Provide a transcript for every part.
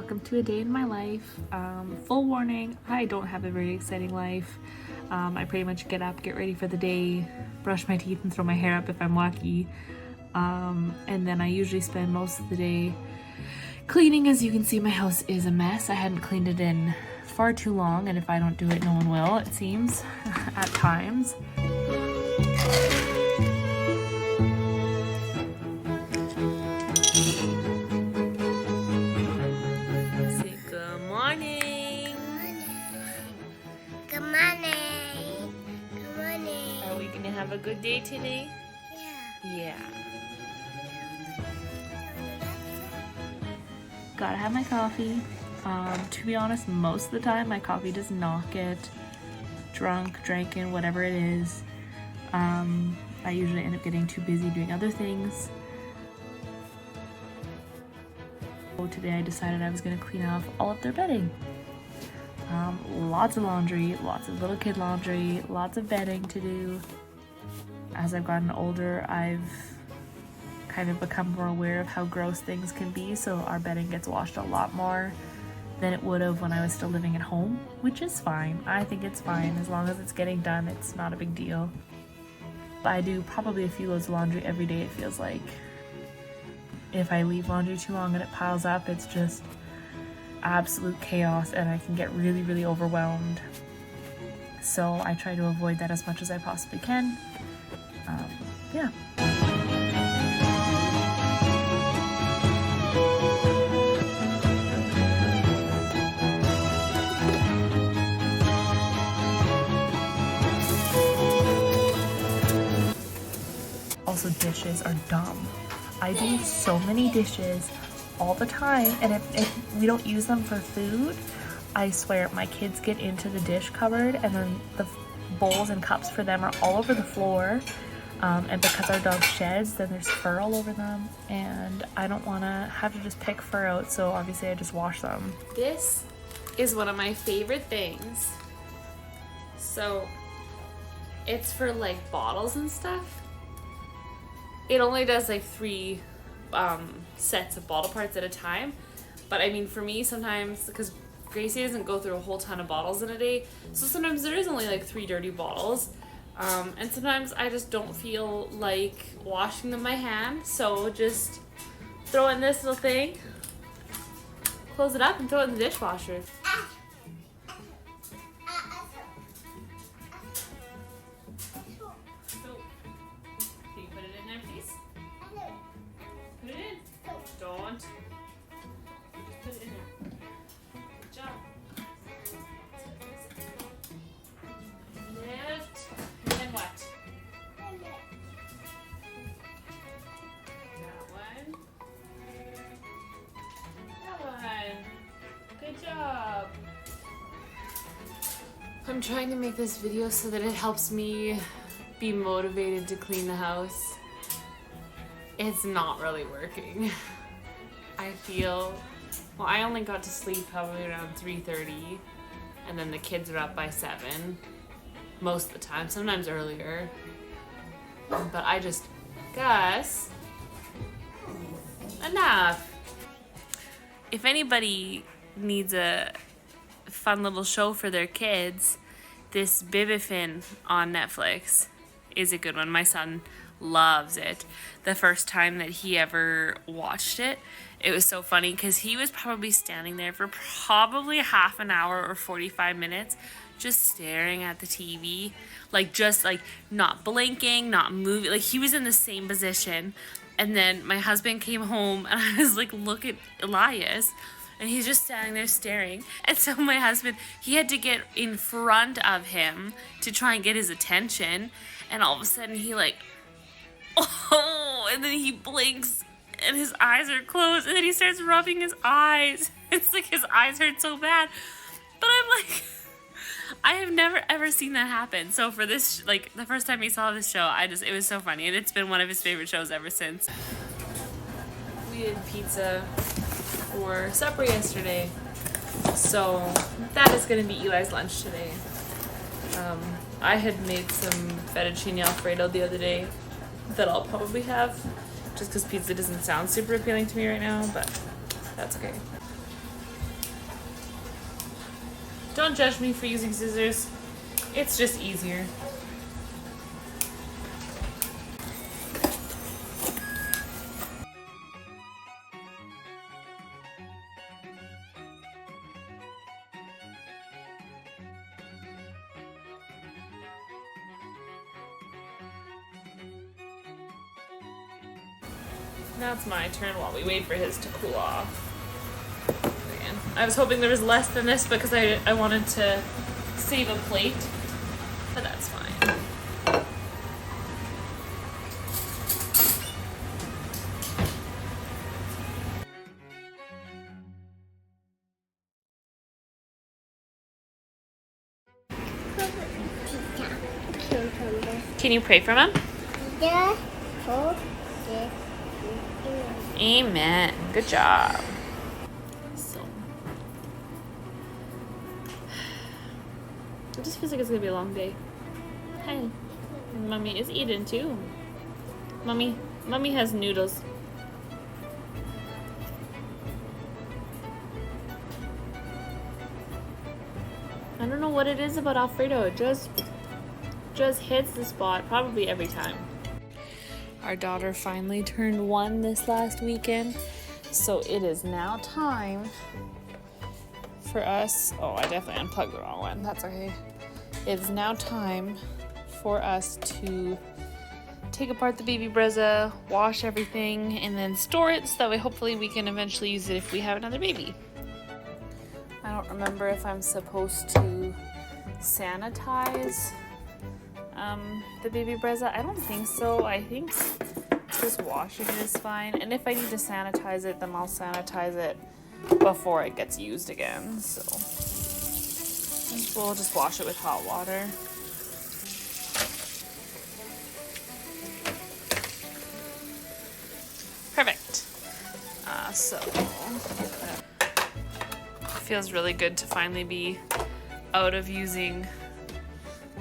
welcome to a day in my life. Full warning, I don't have a very exciting life. I pretty much get up, get ready for the day, brush my teeth and throw my hair up if I'm lucky. And then I usually spend most of the day cleaning. As you can see, my house is a mess. I hadn't cleaned it in far too long, and if I don't do it, no one will, it seems, at times. Have a good day today? Yeah. Gotta have my coffee. To be honest, most of the time my coffee does not get drunk, drinking, whatever it is. I usually end up getting too busy doing other things. So today I decided I was gonna clean off all of their bedding. Lots of laundry, lots of little kid laundry, lots of bedding to do. As I've gotten older, I've kind of become more aware of how gross things can be, so our bedding gets washed a lot more than it would have when I was still living at home, which is fine. I think it's fine. As long as it's getting done, it's not a big deal. But I do probably a few loads of laundry every day, it feels like. If I leave laundry too long and it piles up, it's just absolute chaos and I can get really, really overwhelmed. So I try to avoid that as much as I possibly can. Yeah. Also, dishes are dumb. I do so many dishes all the time, and if we don't use them for food, I swear my kids get into the dish cupboard and then the bowls and cups for them are all over the floor. And because our dog sheds, then there's fur all over them, and I don't want to have to just pick fur out, so obviously I just wash them. This is one of my favorite things. So it's for like bottles and stuff. It only does like 3 sets of bottle parts at a time, but I mean, for me, sometimes, because Gracie doesn't go through a whole ton of bottles in a day, so sometimes there is only like 3 dirty bottles. And sometimes I just don't feel like washing them by hand, so just throw in this little thing, close it up, and throw it in the dishwasher. So, can you put it in there, please? Put it in. Don't. Just put it in there. Good job. Lift. What? That one. Good job. I'm trying to make this video so that it helps me be motivated to clean the house. It's not really working. I feel, well, I only got to sleep probably around 3:30, and then the kids are up by 7. Most of the time, sometimes earlier. But I just, Gus, enough. If anybody needs a fun little show for their kids, this Bibifin on Netflix is a good one. My son loves it. The first time that he ever watched it, it was so funny because he was probably standing there for probably half an hour or 45 minutes just staring at the TV, like just like not blinking, not moving, like he was in the same position. And then my husband came home and I was like, look at Elias, and he's just standing there staring. And so my husband, he had to get in front of him to try and get his attention, and all of a sudden he like, oh, and then he blinks and his eyes are closed, and then he starts rubbing his eyes. It's like his eyes hurt so bad. But I'm like, I have never ever seen that happen. So for this, like the first time he saw this show, it was so funny, and it's been one of his favorite shows ever since. We did pizza for supper yesterday, so that is going to be Eli's lunch today. I had made some fettuccine alfredo the other day that I'll probably have, just because pizza doesn't sound super appealing to me right now, but that's okay. Don't judge me for using scissors. It's just easier. Now it's my turn while we wait for his to cool off. Man, I was hoping there was less than this because I wanted to save a plate, but that's fine. Can you pray for him? Yeah. Amen. Good job. So, it just feels like it's gonna be a long day. Hey, Mommy is eating too. Mommy has noodles. I don't know what it is about Alfredo. It just hits the spot probably every time. Our daughter finally turned 1 this last weekend, so it is now time for us. Oh, I definitely unplugged the wrong one. That's okay. It is now time for us to take apart the baby Brezza, wash everything, and then store it so that way hopefully we can eventually use it if we have another baby. I don't remember if I'm supposed to sanitize the baby Brezza. I don't think so. I think just washing it is fine. And if I need to sanitize it, then I'll sanitize it before it gets used again. So we'll just wash it with hot water. Perfect. So it feels really good to finally be out of using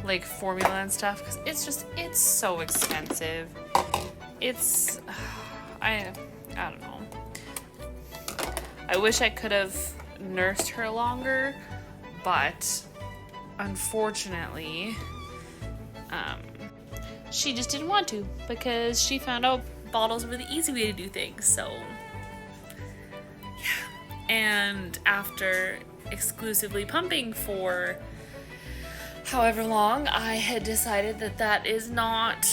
like formula and stuff because it's so expensive. It's I don't know. I wish I could have nursed her longer, but unfortunately she just didn't want to because she found out bottles were the easy way to do things. So yeah, and after exclusively pumping for however long, I had decided that that is not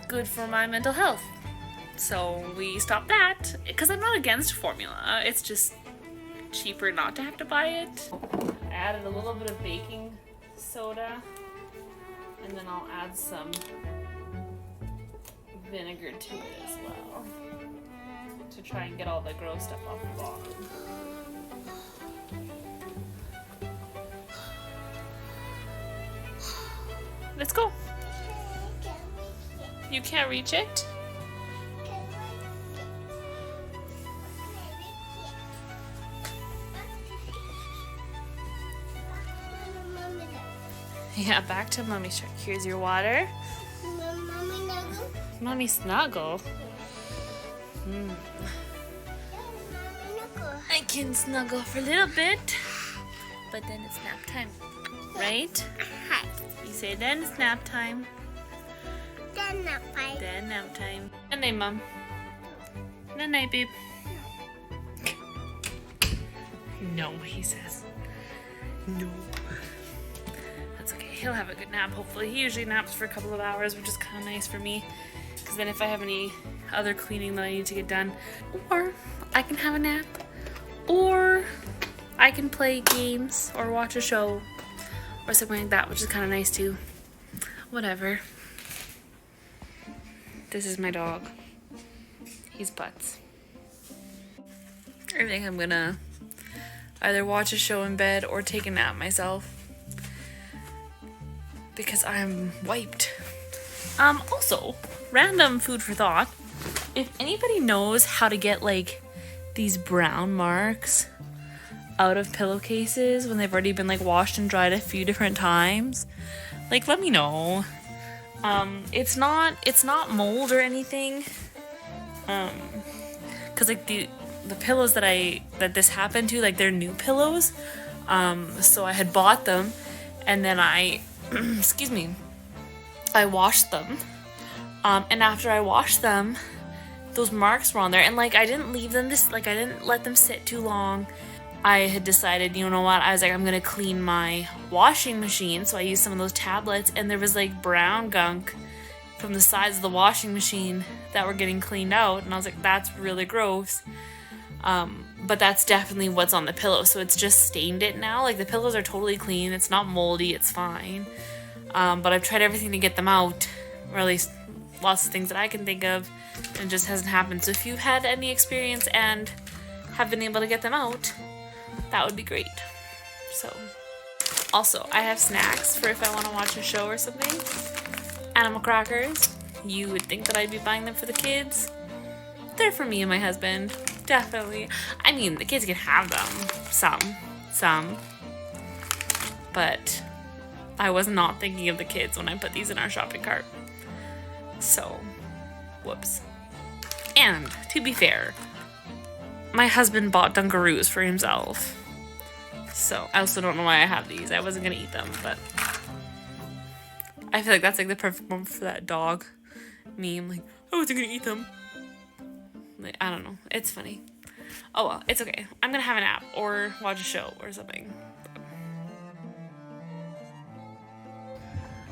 good for my mental health. So we stopped that because I'm not against formula. It's just cheaper not to have to buy it. I added a little bit of baking soda and then I'll add some vinegar to it as well to try and get all the gross stuff off the bottom. Let's go. You can't reach it? Yeah, back to Mommy Shark. Here's your water. Mommy snuggle. I can snuggle for a little bit, but then it's nap time, right? You say then it's nap time. Then nap time. Then nap time. Good night, Mom. Good night, babe. No, he says. No. That's okay. He'll have a good nap, hopefully. He usually naps for a couple of hours, which is kind of nice for me. Because then if I have any other cleaning that I need to get done, or I can have a nap, or I can play games or watch a show or something like that, which is kind of nice too. Whatever. This is my dog. He's Butts. I think I'm gonna either watch a show in bed or take a nap myself because I'm wiped. Also, random food for thought. If anybody knows how to get like these brown marks out of pillowcases when they've already been like washed and dried a few different times, like let me know. It's not mold or anything. Cause like the pillows that this happened to, like they're new pillows. So I had bought them, and then I, excuse me, I washed them. And after I washed them, those marks were on there, and like I didn't leave them I didn't let them sit too long. I had decided, you know what, I was like, I'm gonna clean my washing machine, so I used some of those tablets, and there was like brown gunk from the sides of the washing machine that were getting cleaned out, and I was like, that's really gross. But that's definitely what's on the pillow, so it's just stained it now. Like, the pillows are totally clean, it's not moldy, it's fine. But I've tried everything to get them out, or at least lots of things that I can think of, and it just hasn't happened. So if you've had any experience and have been able to get them out, that would be great. So, also, I have snacks for if I want to watch a show or something. Animal crackers. You would think that I'd be buying them for the kids. They're for me and my husband. Definitely. I mean, the kids can have them. Some. But I was not thinking of the kids when I put these in our shopping cart. So, whoops. And, to be fair, my husband bought Dunkaroos for himself. So, I also don't know why I have these. I wasn't gonna eat them, but I feel like that's like the perfect moment for that dog meme. Like, I wasn't gonna eat them. Like, I don't know. It's funny. Oh well, it's okay. I'm gonna have a nap or watch a show or something.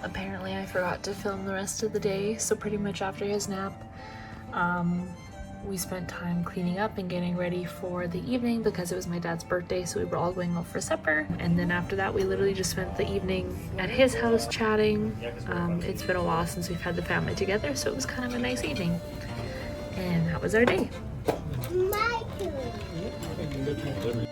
Apparently I forgot to film the rest of the day, so pretty much after his nap, we spent time cleaning up and getting ready for the evening because it was my dad's birthday, so we were all going out for supper. And then after that, we literally just spent the evening at his house chatting. It's been a while since we've had the family together, so it was kind of a nice evening. And that was our day. My turn.